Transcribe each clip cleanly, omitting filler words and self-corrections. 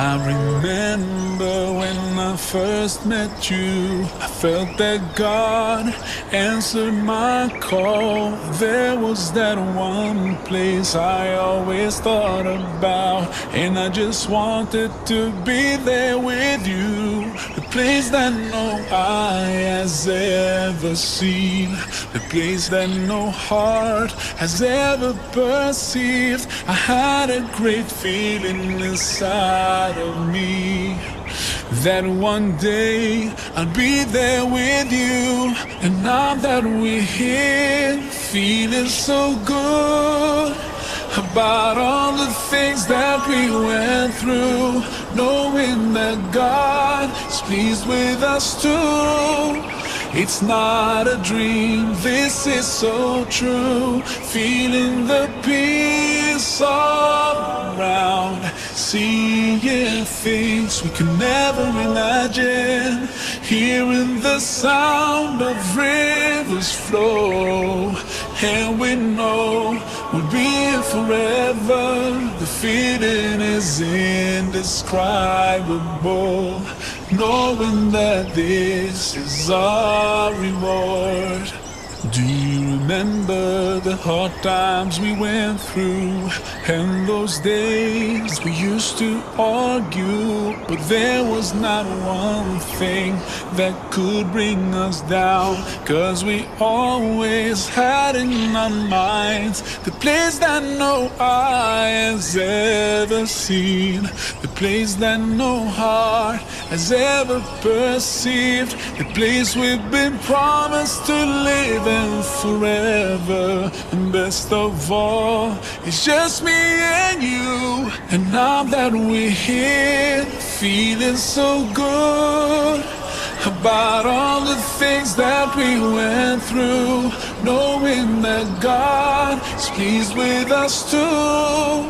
I remember when I first met you, I felt that God answered my call. There was that one place I always thought about, and I just wanted to be there with you. The place that no eye has ever seen, the place that no heart has ever perceived. I had a great feeling inside of me that one day I'll be there with you. And now that we're here, feeling so good about all the things that we went through, knowing that God is pleased with us too. It's not a dream, this is so true. Feeling the peace all around, seeing things we could never imagine, hearing the sound of rivers flow. And we know we'll be here forever. The feeling is indescribable, knowing that this is our reward. Do you remember the hard times we went through, and those days we used to argue, but there was not one thing that could bring us down, 'cause we always had in our minds the place that no eye has ever seen, the place that no heart has ever perceived, the place we've been promised to live in forever. And best of all, it's just me and you. And now that we're here, feeling so good about all the things that we went through, knowing that God is pleased with us too.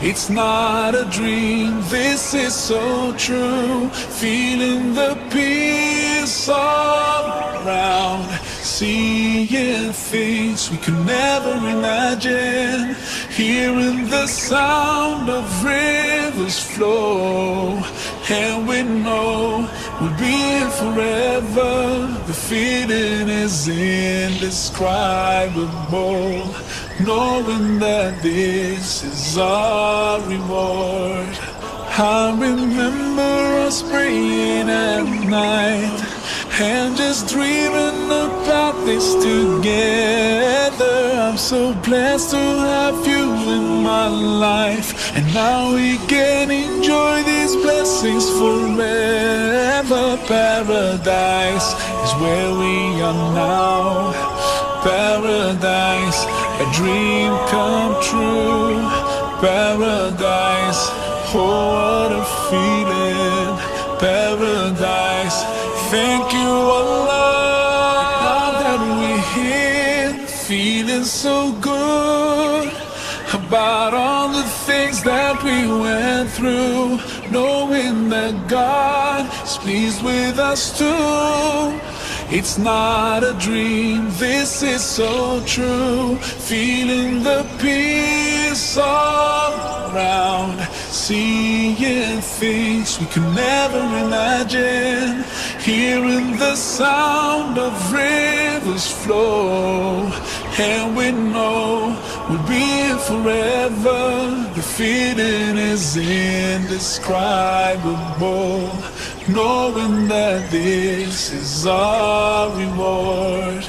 It's not a dream, this is so true. Feeling the peace all around, seeing things we could never imagine, hearing the sound of rivers flow. And we know we'll be here forever. The feeling is indescribable, knowing that this is our reward. I remember us praying at night and just dreaming about this together. I'm so blessed to have you in my life, and now we can enjoy these blessings forever. Paradise is where we are now. Paradise, a dream come true. Paradise, oh what a feeling. Paradise, thank you Allah. Now that we're here, feeling so good about all the things that we went through, knowing that God is pleased with us too. It's not a dream, this is so true. Feeling the peace all around, seeing things we could never imagine, hearing the sound of rivers flow. And we know we'll be here forever. The feeling is indescribable, knowing that this is our reward.